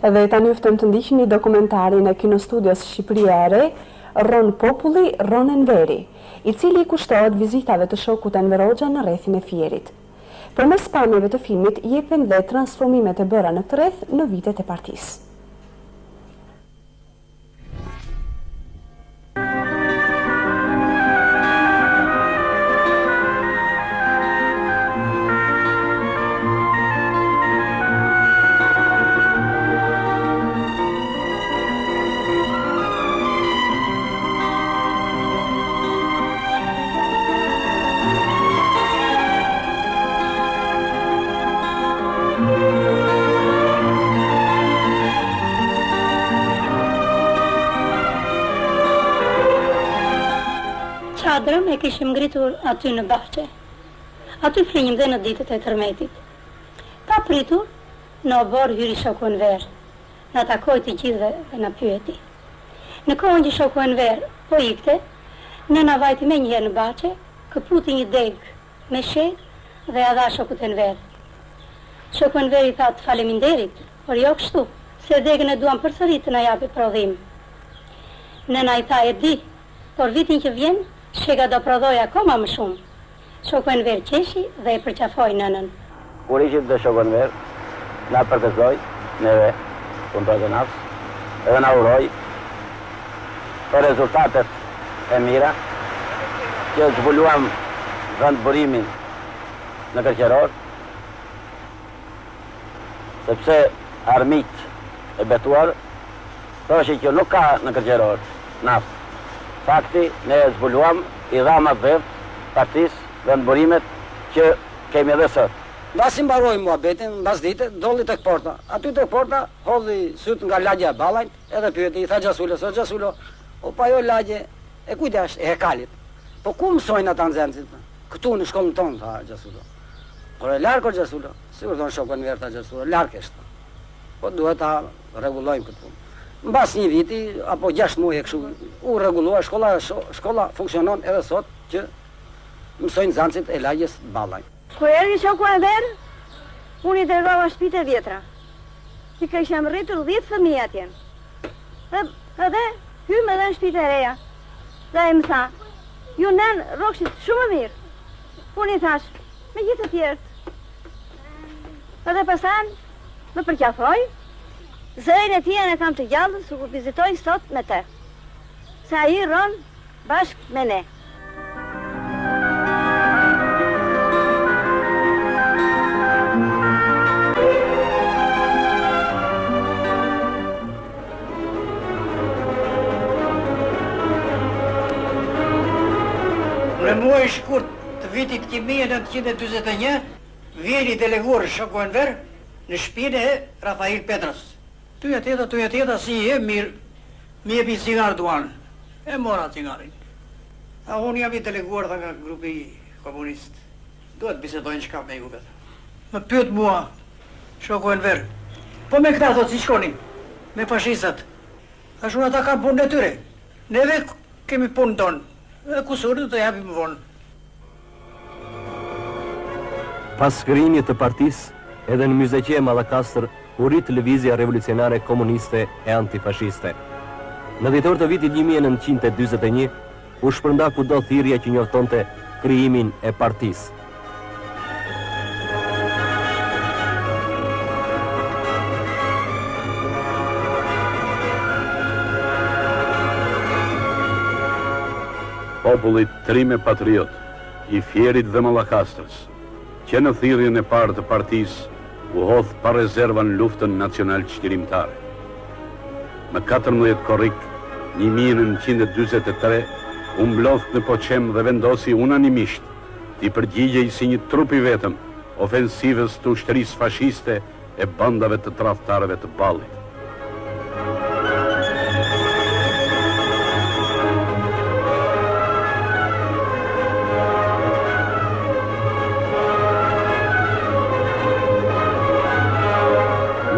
Edhe tani ju ftoj të ndiqni dokumentarin e kinostudios shqipëriare Ron Populli, Ron Enveri, i cili i kushtohet vizitave të shokut Enver Hoxha në rrethin e Fierit. Përmes pamjeve të filmit jepen dhe transformimet e bëra në rreth në vitet e partisë. Çadrën e kishim ngritur aty në Bahçe. Aty flinjim dhe në ditët e tërmetit. Pa pritur, në obor hyri shoku Enver. Na takoi të gjithëve dhe na pyeti. Në kohën që shoku Enver po ikte, nëna vajti me njëherë në Bahçe, këputi një deg me sheg dhe ja dha shokut Enver. Shoku Enver i tha të faleminderit, por jo kështu, se degën e duam përsëri të na japi prodhim. Nëna i tha e di, por vitin që vjen, shega do prodhoj akoma më shumë. Shoku Enver qeshi dhe e përqafoj nënën. Kur ishim dhe shoku Enver, na përkëzoj, neve, punëtoj të nafës, edhe na uroj për rezultatet e mira, që zbuluam vendburimin në Kërqeror, sepse armiq e betuar, thoshin që nuk ka në Kërqeror naftë. Fakti, ne e zbuluam, i dham atë vetë, partisë, vendburimet që kemi edhe sot. Mbas i mbaroi muhabetin, mbas dite, dolli tek porta. Aty tek porta, hodhi syt nga lagja e ballajt, edhe pyeti, i tha Xhasulo, so Xhasulo, o pa jo lagje, e kujt është? E Hekalit. Po ku mësojnë ata nxënësit? Këtu në shkollën tonë, tha Xhasulo. Por e larg o Xhasulo, sigur don shoku Enver tha Xhasulo, larg është. Po duhet ta rregullojmë këtë punë. Mbas një viti, apo 6 muaj e kështu, u rregullua, shkolla funksionon edhe sot që mësojnë nxënësit e lagjes ballaj. Kur erdhi shoku Enver, unë i dërgova shtëpitë e vjetra. Që kishim rritur 10 fëmijë atje. Edhe hym edhe në shtëpitë e reja. Dhe ai më tha, ju nën rrokshit shumë mirë. Unë i thash, me gjithë të tjerët. Edhe pastaj më përqafoi. Zërin e tij e kam të gjallë, su ku vizitoj sot me te. Se ai rron bashkë me ne. Në muaj shkurt të vitit 1941, vjen i deleguar shoku Enver në shtëpinë e Rafail Petrës. Tuja tjeta, si e mirë, mi jepi cigar duan. E mora cigarin. A unë jam i deleguar nga grupi komunist. Duhet bisedojnë qka me ju vetë. Më pyet mua, shoku Enver, po me këta thot si shkonin, me fashistët. Ashtu ata kanë punën e tyre. Neve kemi punën tonë. Dhe kusurit të japim vonë. Pas skërimit të partisë, edhe në Myzeqe Mallakastër u rit lëvizja revolucionare komuniste e antifashiste. Në dhjetor të vitit 1941 u shpërnda kudo thirrja që njoftonte krijimin e partisë. Populli Trime Patriot i Fierit dhe Mallakastrës, që në thirrjen e parë të partisë u hodh pa rezerva në luftën nacional çlirimtare. Më 14 korrik 1943 u mblodh në Poçem dhe vendosi unanimisht t'i përgjigjej si një trup i vetëm ofensivës të ushtrisë fashiste e bandave të tradhtarëve të ballit.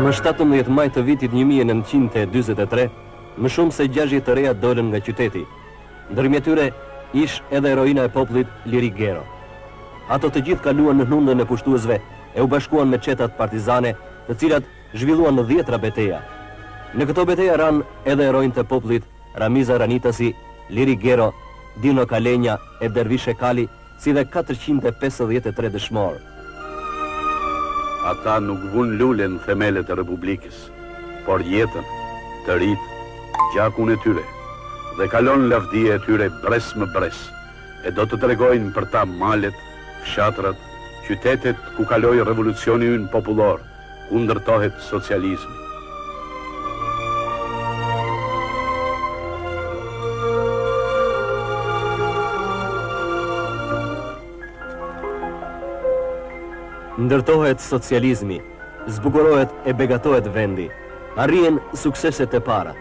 Më 17 maj të vitit 1943, më shumë se 60 të reja dolën nga qyteti. Ndërmjet tyre ish edhe heroina e popullit Liri Gero. Ato të gjithë kaluan në hnundën e pushtuesve e u bashkuan me çetat partizane, të cilat zhvilluan në 10 beteja. Në këto betejë ran edhe heronjtë e popullit Ramiza Ranitasi, Liri Gero, Dino Kalenja e Dervishe Kali, si dhe 453 dëshmorë. Ata nuk vun lule në themelet e Republikës, por jetën, të rritë, gjakun e tyre, dhe kalon lavdia e tyre bres më bres, e do të tregojnë për ta malet, fshatrat, qytetet ku kaloi revolucioni ynë popullor, ku ndërtohet socializmi. Ndërtohet socializmi, zbukurohet e begatohet vendi, arrihen sukseset e para.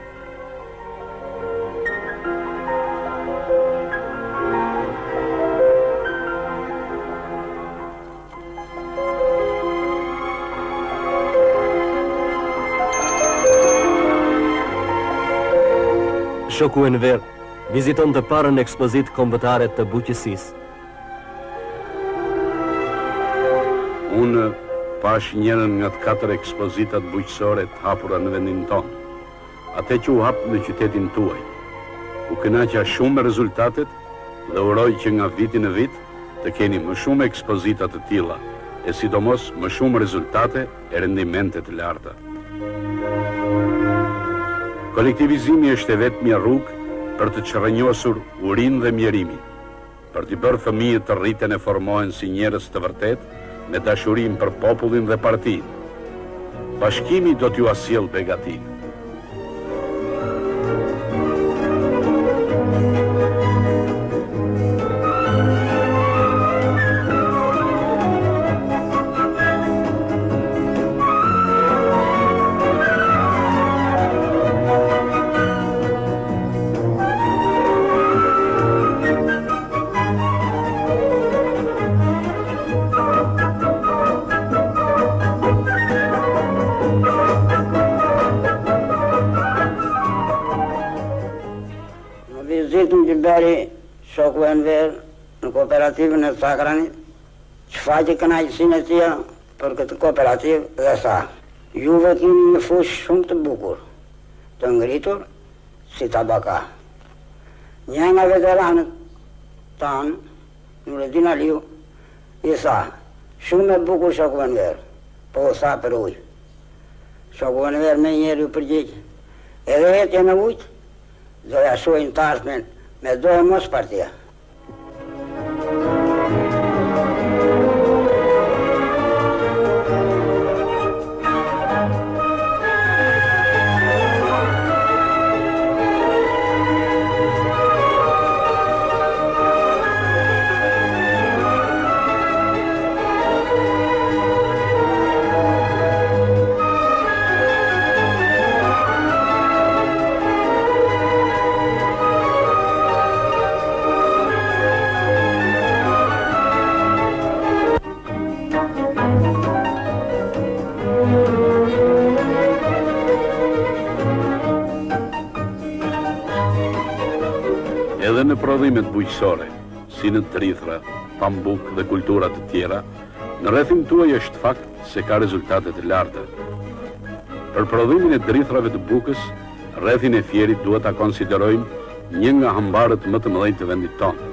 Shoku Enver viziton të parën ekspozit kombëtare të buqësisë. Unë pash njërën nga të 4 ekspozitat bujqësore të hapura në vendin tonë, ate që u hapë në qytetin tuaj. U kënaqja shumë me rezultatet dhe uroj që nga viti në vit të keni më shumë ekspozitat të tilla, e sidomos më shumë rezultate e rendimente të larta. Kolektivizimi është e vetmja rrugë për të çrrënjosur urinë dhe mjerimin, për t'i bërë fëmijët të rriten e formohen si njerëz të vërtet, me dashurim për popullin dhe partinë. Bashkimi do t'ju asjell begatinë. Shoku Enver në kooperativën e Sakranit, që faqe kënaqësinë e tij për këtë kooperativë dhe tha: juve keni një fushë shumë të bukur, të ngritur si tabaka. Një nga veteranët tanë, Nureddin Aliu, i tha: shumë e bukur Shoku Enver, po u tha për ujë. Shoku Enver me njerë u përgjigj: edhe etje në ujtë, do ja shohin të ardhmen me dojë mos partia. Edhe në prodhimet bujqësore, si në trithra, pambuk dhe kulturat të tjera, në rrethin tuaj është fakt se ka rezultate të larta. Për prodhimin e drithrave të bukës, rrethin e Fierit duhet ta konsiderojmë një nga hambarët më të mëdhenj të vendit tonë.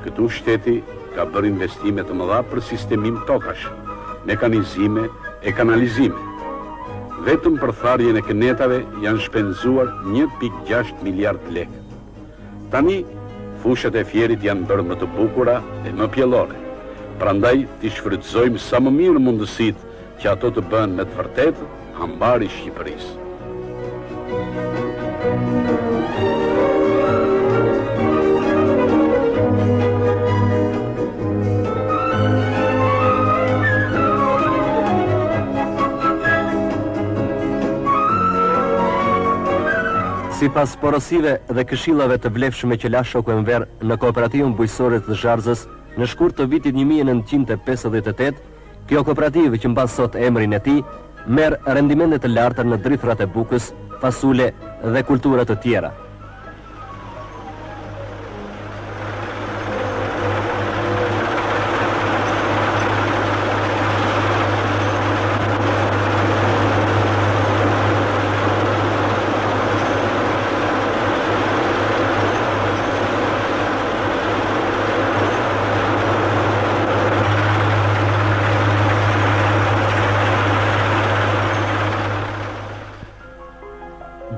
Këtu shteti ka bërë investime të mëdha për sistemim tokash, mekanizime e kanalizime. Vetëm për tharjen e kënetave janë shpenzuar 1.6 miliard lekë. Tani, fushat e Fierit janë bërë më të bukura e më pjellore. Prandaj, t'i shfrytëzojmë sa më mirë mundësitë që ato të bëhen me të vërtetë hambari i Shqipërisë. Si pas porosive dhe këshillave të vlefshme që la Shoku Enver në kooperativën bujqësore të Zharzës në shkurt të vitit 1958, kjo kooperativë që mbas sot emrin e tij merr rendimente të larta në drithrat e bukës, fasule dhe kultura të tjera.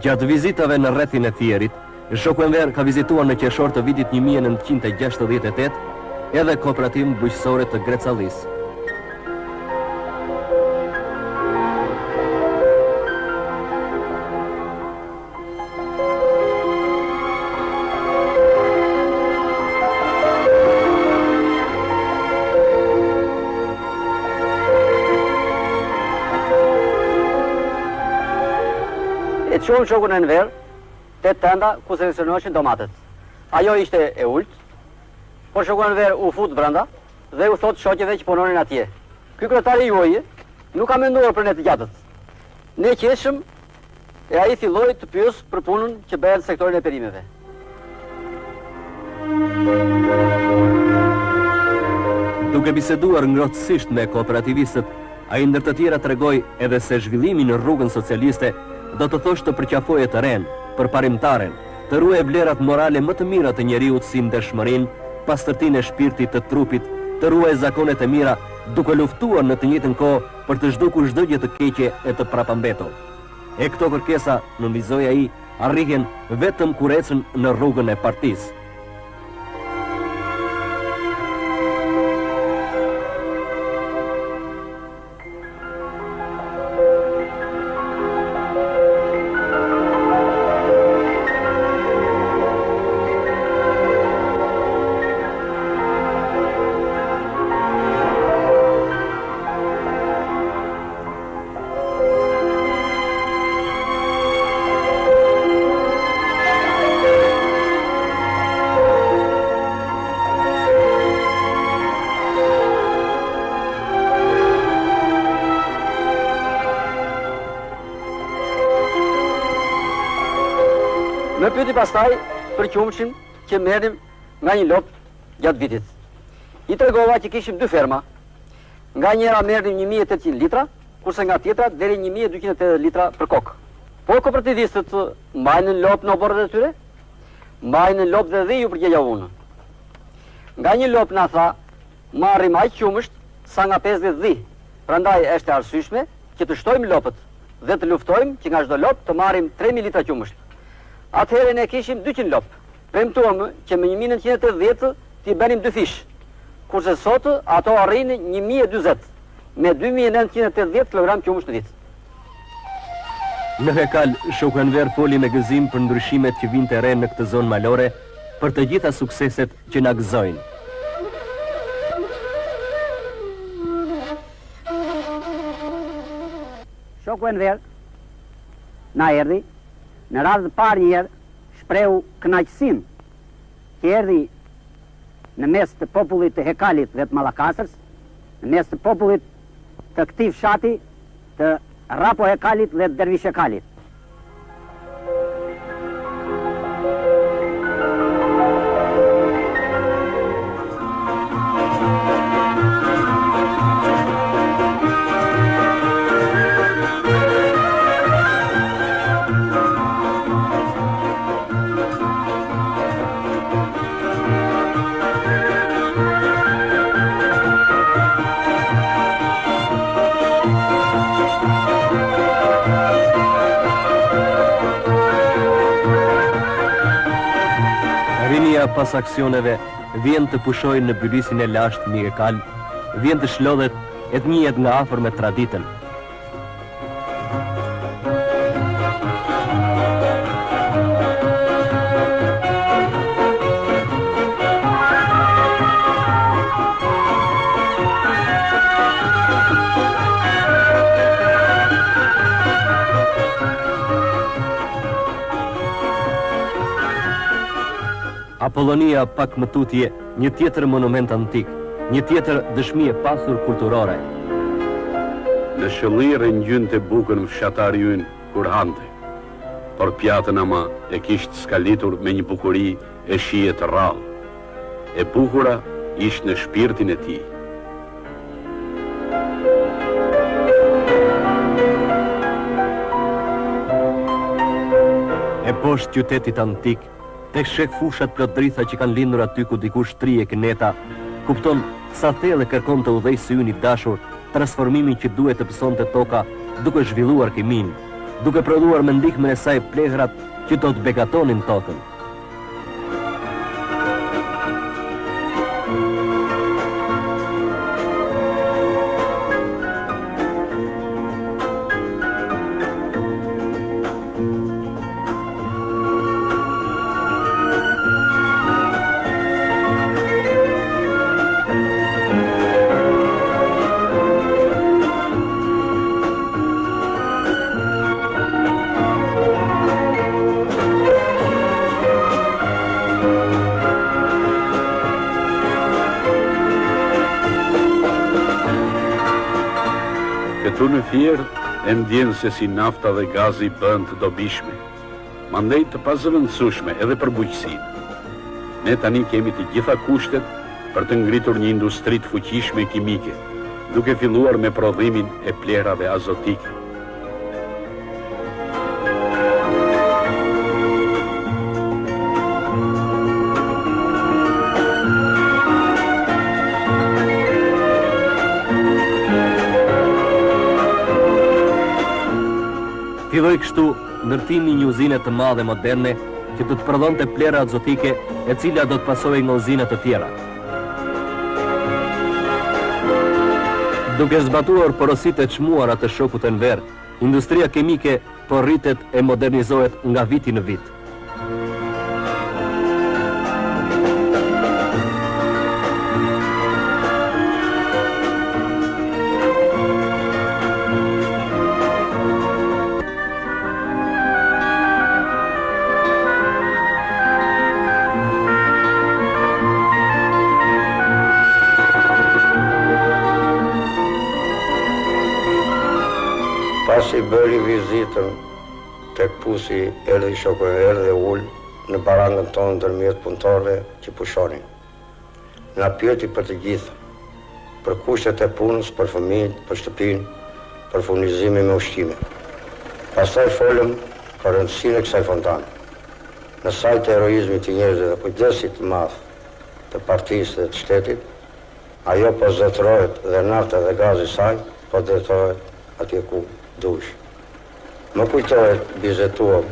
Gjatë vizitave në rrethin e Thierit, shoku Enver ka vizituar në qershor të vitit 1968 edhe kooperativën bujqësore të Grecallis. Shumë shokun e Enver, te tenda ku seleksionoheshin domatet. Ajo ishte e ult, por shokun e Enver u fut brenda dhe u thot shoqeve që punonin atje. Ky kryetari juaj nuk ka menduar për ne të gjatët. Ne qeshëm e ai filloi të pyes për punën që bëhet në sektorin e perimeve. Duke biseduar ngrohtësisht me kooperativistët, ai ndër të tjera tregoi edhe se zhvillimi në rrugën socialiste do të thosh të përqafoje të ren, për parimtaren, të ruaj vlerat morale më të mira të njeriut si ndershmërinë, pastërtinë e shpirtit të trupit, të ruaj zakonet e mira, duke luftuar në të njëjtën kohë për të zhdukur çdo gjë të keqe e të prapambetur. E këto kërkesa, nënvizoi ai, arrihen vetëm kur ecën në rrugën e partisë. Më pyeti pastaj për qumshin që merrim nga një lop gjatë vitit. I tregova që kishim 2 ferma. Nga njëra merrim 1800 litra, kurse nga tjetra deri 1280 litra për kokë. Po kooperativistët mbajnë lop në oborret e tyre? Mbajnë lop dhe ju përgjegja unë. Nga një lop na tha, marrim aq qumësht sa nga 50 dhi. Prandaj është e arsyeshme që të shtojmë lopët dhe të luftojmë që nga çdo lop të marrim 3000 litra qumësht. Atëherë ne kishim 200 lop. Premtuam që me 1980 t'i bënim 2 fish, kurse sot ato arrin 1040 me 2980 kg qumësht në vit. Në Hekal, shoku Enver foli me gëzim për ndryshimet që vinte re në këtë zonë malore, për të gjitha sukseset që na gëzojnë. Shoku Enver na erdhi në radhë parë njerë shprehu kënaqësinë që erdhi në mes të popullit të Hekalit dhe të Mallakasrës, në mes të popullit të këtij fshati të Rapo Hekalit dhe të Dervish Hekalit. Pas aksioneve, vjen të pushojnë në bylisin e lashtë një Hekal, vjen të shlodhet e të njihet nga afër me traditën. Apollonia pak më tutje, një tjetër monument antik, një tjetër dëshmi e pasur kulturore. Në shëllirë ngjynte bukën fshatari ynë kur hante, por pjatën ama e kishtë skalitur me një bukuri e shije të rrallë. E bukura ishtë në shpirtin e tij. E poshtë qytetit antik, tek shek fushat plot dritha që kanë lindur aty ku dikush trije këneta, kupton sa thellë kërkon të udhëj sy ynë i dashur transformimin që duhet të pësonte toka duke zhvilluar kimin, duke prodhuar me ndihmën e saj plehrat që do të begatonin tokën. Këtu në Fier e ndjenë se si nafta dhe gazi bënd të dobishme, mandej të pazëvendësueshme edhe për bujqësinë. Ne tani kemi të gjitha kushtet për të ngritur një industri të fuqishme kimike, duke filluar me prodhimin e plerave azotike. Filloi kështu ndërtimi një uzine të madhe moderne që do të prodhonte plera azotike e cila do të pasojë nga uzina të tjera. Duke zbatuar porositë e çmuara të shokut të Enver, industria kimike po rritet e modernizohet nga viti në vit. Pasi bëri vizitën tek pusi erdhi shoku dhe ul në barangën tonë ndërmjet punëtorëve që pushonin. Na pyeti për të gjithë, për kushtet e punës, për fëmijët, për shtëpinë, për furnizimin me ushqime. Pastaj folëm për rëndësinë e kësaj fontane. Në sajt e heroizmit të njerëzve dhe kujdesit të madh të partisë dhe të shtetit, ajo po zotërohet dhe nafta dhe gazi i saj po drejtohet atje ku dush. Më kujtohet bizetuam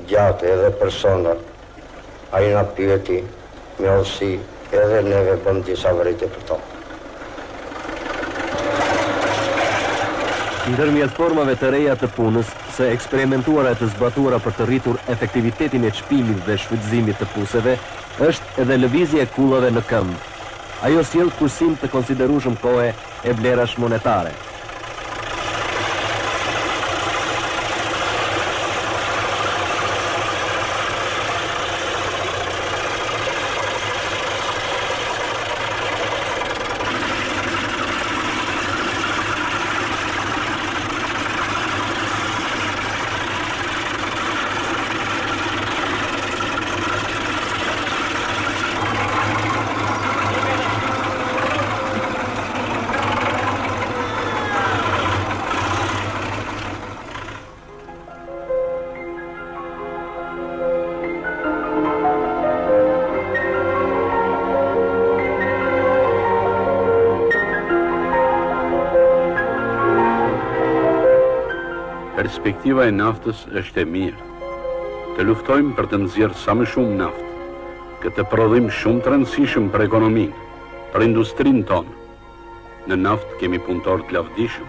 gjatë edhe persona, a i na pyeti me olësi edhe neve bëm disa vërejtje për to. Ndërmjet formave të reja të punës, së eksperimentuara e të zbatuara për të rritur efektivitetin e çpimit dhe shfrytëzimit të puseve, është edhe lëvizja e kullave në këmbë. Ajo sjell kursim të konsiderueshëm kohe e vlerash monetare. Perspektiva e naftës është e mirë. Të luftojmë për të nxjerrë sa më shumë naftë. Këtë prodhim shumë të rëndësishëm për ekonominë, për industrinë tonë. Në naftë kemi punëtor të lavdishëm,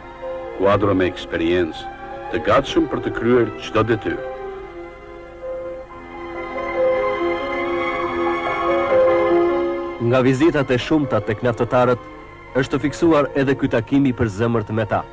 kuadro me eksperiencë, të gatshëm për të kryer çdo detyrë. Nga vizitat e shumta tek naftëtarët, është të fiksuar edhe ky takimi për zemërt me ta.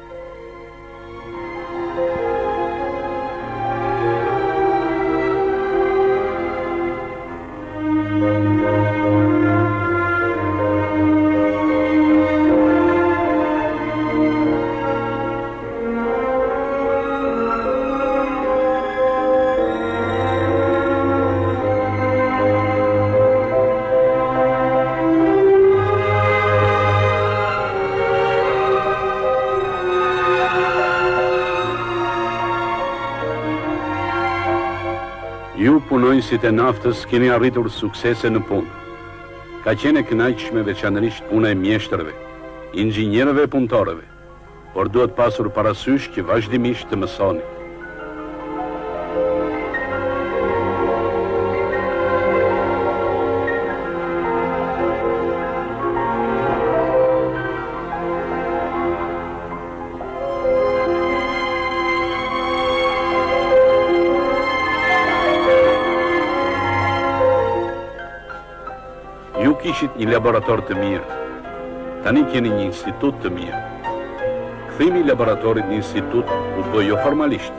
Ju punojësit e naftës keni arritur suksese në punë. Ka qenë e kënaqshme veçanërisht puna e mjeshtërve, inxhinierëve e punëtorëve, por duhet pasur parasysh që vazhdimisht të mësoni. Kishit një laborator të mirë. Tani keni një institut të mirë. Kthimi i laboratorit në institut u bë jo formalisht,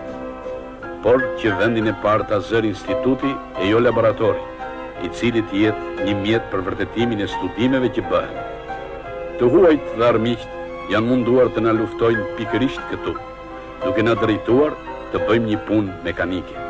por që vendin e parë ta zër instituti e jo laboratori, i cili të jetë një mjet për vërtetimin e studimeve që bëhen. Të huajt dhe armiqt janë munduar të na luftojnë pikërisht këtu, duke na drejtuar të bëjmë një punë mekanike.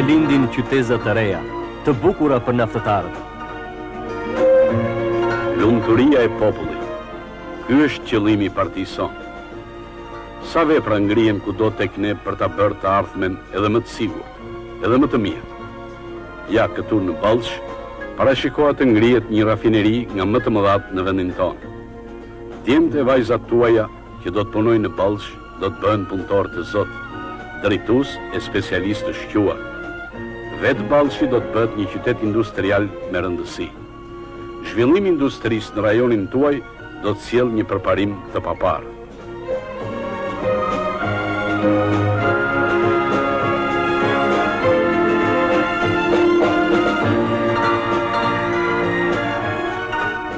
Lindin qyteza të reja, të bukura për naftëtarët. Lumturia e popullit. Ky është qëllimi i partisë sonë. Sa vepra ngrihen kudo tek ne për ta bërë të ardhmen edhe më të sigurt, edhe më të mirë. Ja, këtu në Ballsh, parashikohet të ngrihet një rafineri nga më të mëdhat në vendin tonë. Djemtë e vajzat tuaja që do të punojnë në Ballsh do të bëhen punëtorë të Zot, drejtues e specialistë të shquar. Vetë Ballshi do të bëhet një qytet industrial me rëndësi. Zhvillimi i industrisë në rajonin tuaj do të sjellë një përparim të paparë.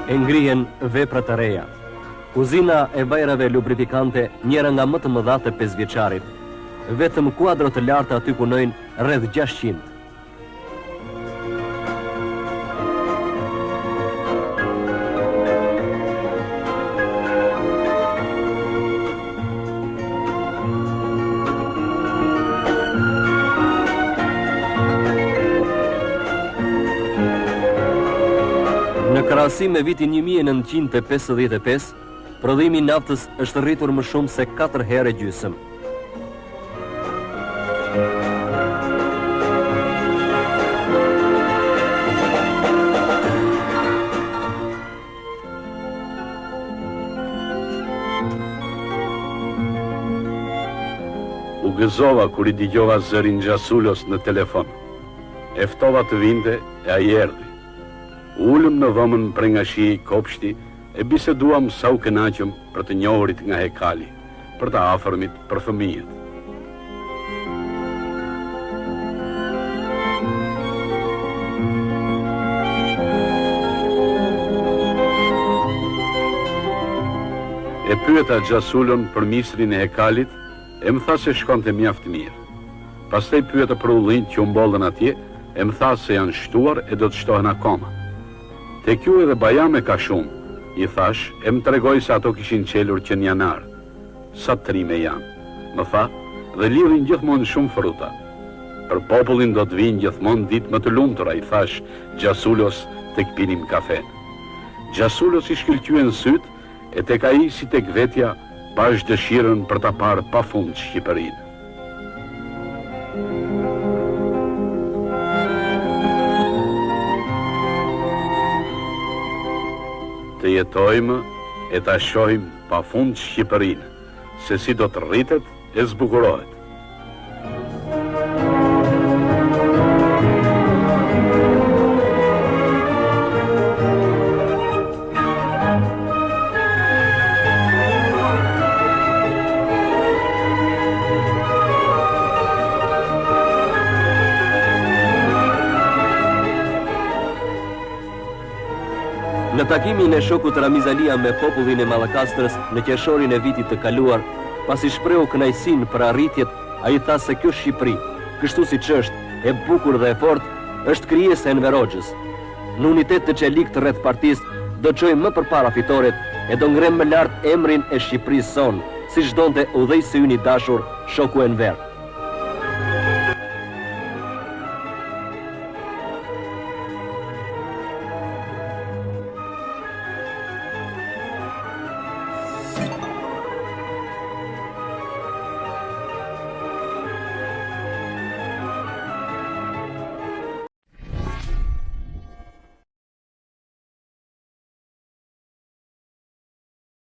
E ngrihen vepra të reja. Uzina e vajrave lubrifikante, njëra nga më të mëdha të 5 vjeçarit. Vetëm kuadro të larta aty punojnë rreth 600. Në krahasim me vitin 1955, prodhimi i naftës është rritur më shumë se 4 herë gjysmë. U gëzova kur i dëgjova zërin Gjasulos në telefon. E ftova të vinte e ai erdhi. Ullëm në dhomën për nga shi i kopshti e biseduam sa u kënaqëm për të njohurit nga Hekali, për të afërmit për fëmijët. E pyeta Gjasulon për misrin e Hekalit, e më tha se shkonte mjaft mirë. Pastaj pyeta për ullin që u mbollën atje, e më tha se janë shtuar e do të shtohen akoma. Te kjo edhe Bajame ka shumë, i thash, e më tregoj se ato kishin qelur që në janar. Sa të rime janë, më tha, dhe lidhin gjithmonë shumë fruta. Për popullin do të vinë gjithmonë ditë më të lumtura, i thash, Gjasulos tek pinim kafen. Gjasulos i shkëlqyen syt, e tek ai si tek vetja, pash dëshirën për ta parë pafund Shqipërinë. Të jetojmë e ta shohim pafund Shqipërinë, se si do të rritet e zbukurohet. Në takimin e shokut Ramizalia me popullin e Mallakastrës në qershorin e vitit të kaluar, pasi shprehu kënaqësinë për arritjet, ai tha se kjo Shqipëri, kështu siç është, e bukur dhe e fortë, është krijesa e Enver Hoxhës. Në unitet të çelikt rreth partisë do çojë më përpara fitoret e do ngrem më lart emrin e Shqipërisë sonë, siç donte udhëheqësi ynë i dashur, shoku Enver.